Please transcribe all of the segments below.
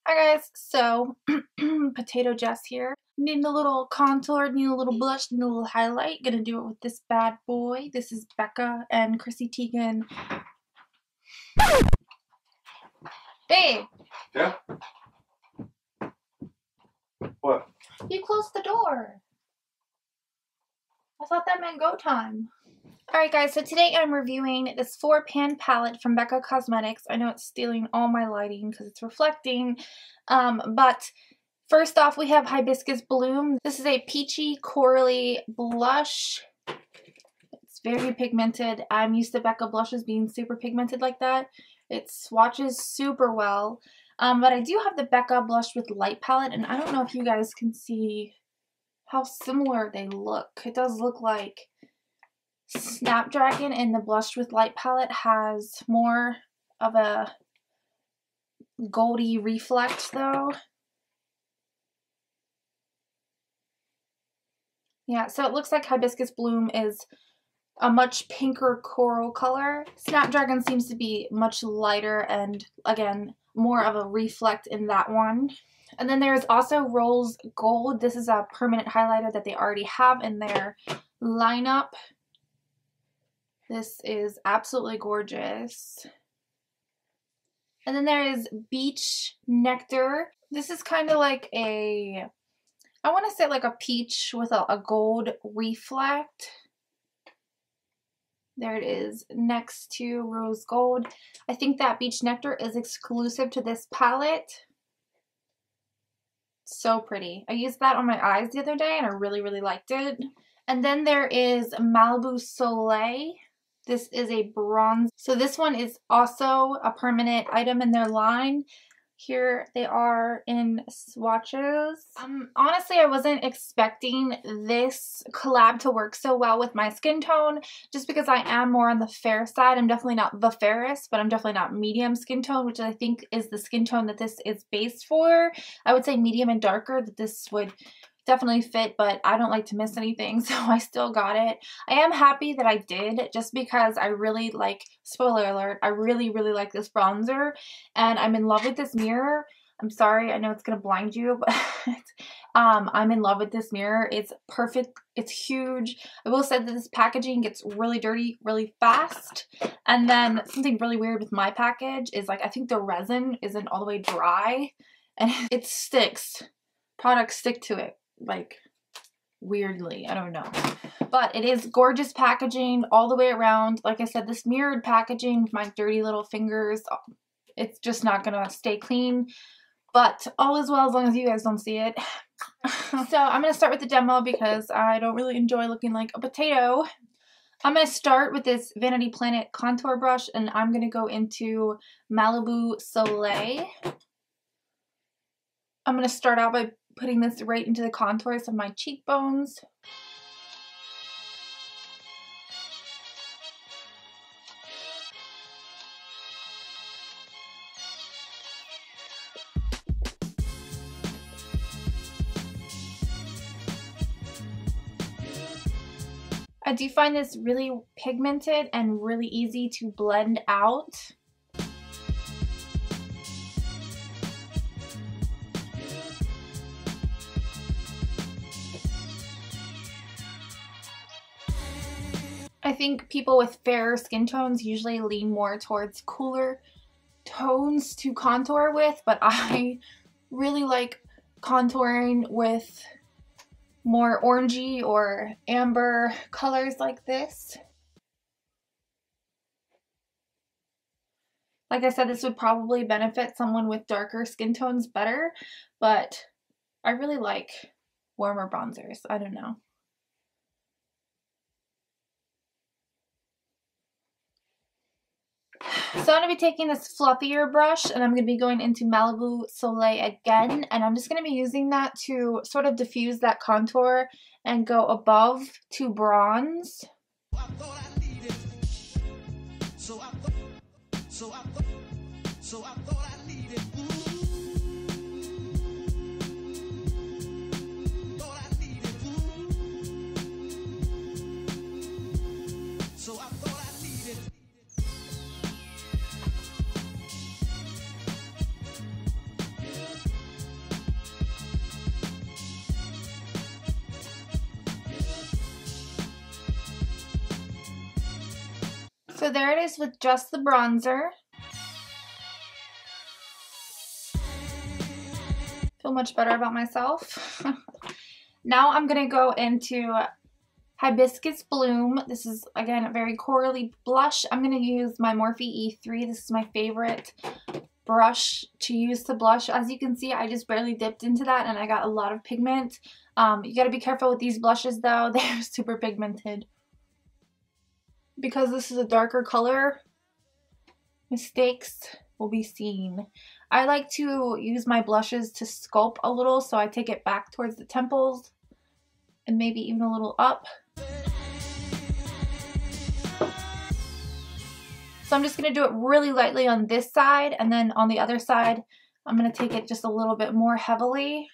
Hi guys, so Potato Jess here. Need a little contour, need a little blush, need a little highlight. Gonna do it with this bad boy. This is Becca and Chrissy Teigen. Babe! Yeah? What? You closed the door. I thought that meant go time. Alright guys, so today I'm reviewing this 4-pan palette from Becca Cosmetics. I know it's stealing all my lighting because it's reflecting, but first off we have Hibiscus Bloom. This is a peachy corally blush. It's very pigmented. I'm used to Becca blushes being super pigmented like that. It swatches super well, but I do have the Becca Blush with Light palette, and I don't know if you guys can see how similar they look. It does look like Snapdragon in the Blush with Light palette has more of a goldy reflect though. Yeah, so it looks like Hibiscus Bloom is a much pinker coral color. Snapdragon seems to be much lighter and, again, more of a reflect in that one. And then there's also Rose Gold. This is a permanent highlighter that they already have in their lineup. This is absolutely gorgeous. And then there is Beach Nectar. This is kind of like a, I want to say like a peach with a gold reflect. There it is next to Rose Gold. I think that Beach Nectar is exclusive to this palette. So pretty. I used that on my eyes the other day and I really, really liked it. And then there is Malibu Soleil. This is a bronze. So this one is also a permanent item in their line. Here they are in swatches. Honestly, I wasn't expecting this collab to work so well with my skin tone, just because I am more on the fair side. I'm definitely not the fairest, but I'm definitely not medium skin tone, which I think is the skin tone that this is based for. I would say medium and darker, that this would definitely fit, but I don't like to miss anything, so I still got it. I am happy that I did, just because I really like, spoiler alert, I really, really like this bronzer, and I'm in love with this mirror. I'm sorry, I know it's gonna blind you, but I'm in love with this mirror. It's perfect, it's huge. I will say that this packaging gets really dirty really fast, and then something really weird with my package is, like, I think the resin isn't all the way dry, and it sticks. Products stick to it, like, weirdly. I don't know. But it is gorgeous packaging all the way around. Like I said, this mirrored packaging with my dirty little fingers, it's just not gonna stay clean. But all is well as long as you guys don't see it. So I'm gonna start with the demo because I don't really enjoy looking like a potato. I'm going to start with this Vanity Planet contour brush, and I'm going to go into Malibu Soleil. I'm going to start out by putting this right into the contours of my cheekbones. I do find this really pigmented and really easy to blend out. I think people with fairer skin tones usually lean more towards cooler tones to contour with, but I really like contouring with more orangey or amber colors like this. Like I said, this would probably benefit someone with darker skin tones better, but I really like warmer bronzers. I don't know. So I'm going to be taking this fluffier brush and I'm going to be going into Malibu Soleil again, and I'm just going to be using that to sort of diffuse that contour and go above to bronze. So there it is with just the bronzer. Feel much better about myself. Now I'm going to go into Hibiscus Bloom. This is, again, a very corally blush. I'm going to use my Morphe E3. This is my favorite brush to use to blush. As you can see, I just barely dipped into that and I got a lot of pigment. You got to be careful with these blushes though. They're super pigmented. Because this is a darker color, mistakes will be seen. I like to use my blushes to sculpt a little, so I take it back towards the temples and maybe even a little up. So I'm just going to do it really lightly on this side, and then on the other side, I'm going to take it just a little bit more heavily.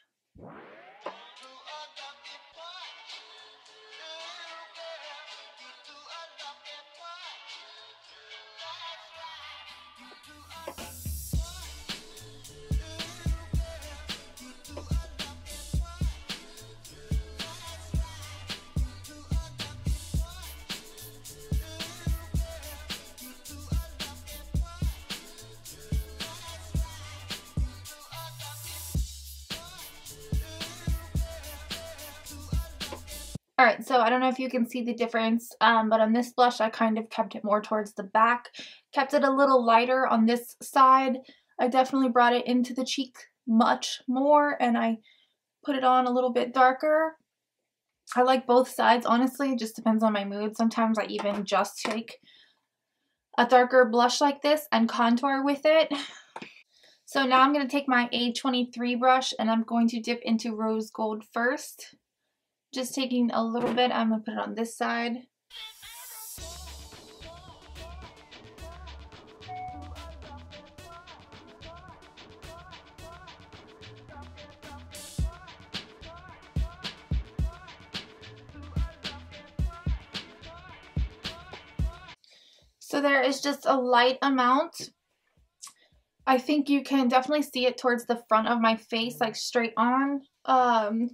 Alright, so I don't know if you can see the difference, but on this blush I kind of kept it more towards the back. Kept it a little lighter on this side. I definitely brought it into the cheek much more, and I put it on a little bit darker. I like both sides, honestly. It just depends on my mood. Sometimes I even just take a darker blush like this and contour with it. So now I'm going to take my A23 brush and I'm going to dip into rose gold first. Just taking a little bit, I'm going to put it on this side. So there is just a light amount. I think you can definitely see it towards the front of my face, like straight on.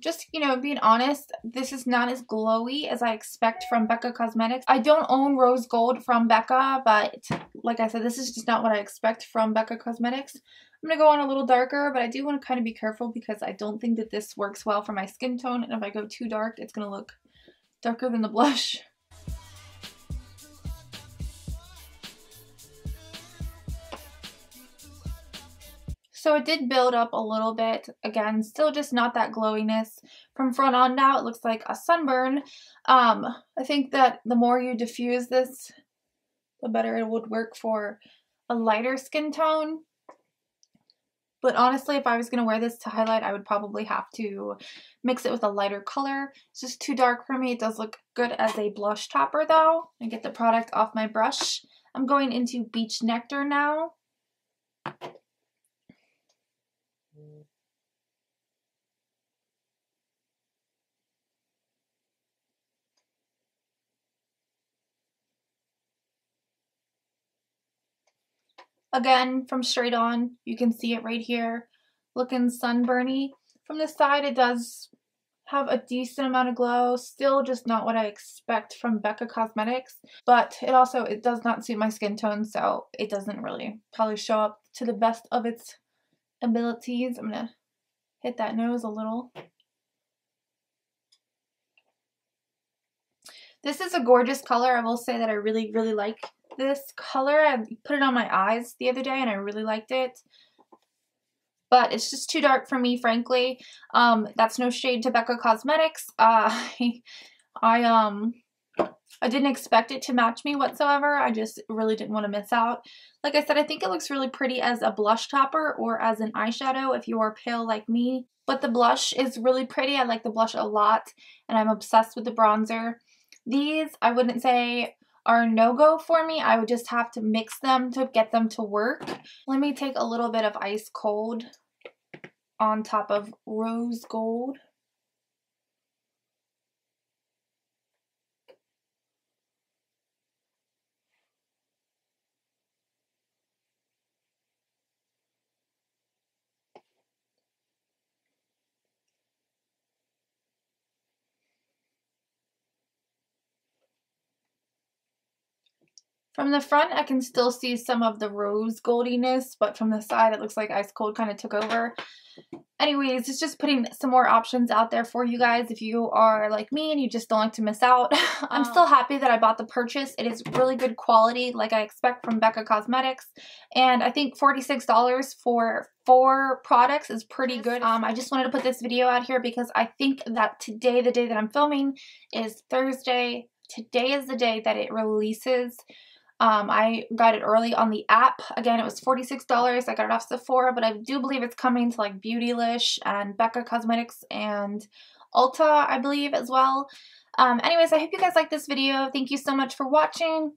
Just, you know, being honest, this is not as glowy as I expect from Becca Cosmetics. I don't own rose gold from Becca, but like I said, this is just not what I expect from Becca Cosmetics. I'm going to go on a little darker, but I do want to kind of be careful because I don't think that this works well for my skin tone. And if I go too dark, it's going to look darker than the blush. So it did build up a little bit. Again, still just not that glowiness. From front on now, it looks like a sunburn. I think that the more you diffuse this, the better it would work for a lighter skin tone. But honestly, if I was going to wear this to highlight, I would probably have to mix it with a lighter color. It's just too dark for me. It does look good as a blush topper though. And get the product off my brush. I'm going into Beach Nectar now. Again, from straight on, you can see it right here, looking sunburny. From the side, it does have a decent amount of glow. Still just not what I expect from Becca Cosmetics. But it does not suit my skin tone, so it doesn't really probably show up to the best of its abilities. I'm going to hit that nose a little. This is a gorgeous color. I will say that I really, really like this color. I put it on my eyes the other day and I really liked it. But it's just too dark for me, frankly. That's no shade to Becca Cosmetics. I didn't expect it to match me whatsoever. I just really didn't want to miss out. Like I said, I think it looks really pretty as a blush topper or as an eyeshadow if you are pale like me. But the blush is really pretty. I like the blush a lot and I'm obsessed with the bronzer. These, I wouldn't say are a no-go for me. I would just have to mix them to get them to work. Let me take a little bit of ice cold on top of rose gold. From the front, I can still see some of the rose goldiness, but from the side, it looks like ice cold kind of took over. Anyways, it's just putting some more options out there for you guys if you are like me and you just don't like to miss out. I'm still happy that I bought the purchase. It is really good quality like I expect from Becca Cosmetics. And I think $46 for 4 products is pretty good. I just wanted to put this video out here because I think that today, the day that I'm filming, is Thursday. Today is the day that it releases. I got it early on the app. Again, it was $46. I got it off Sephora, but I do believe it's coming to like Beautylish and Becca Cosmetics and Ulta, I believe, as well. Anyways, I hope you guys like this video. Thank you so much for watching.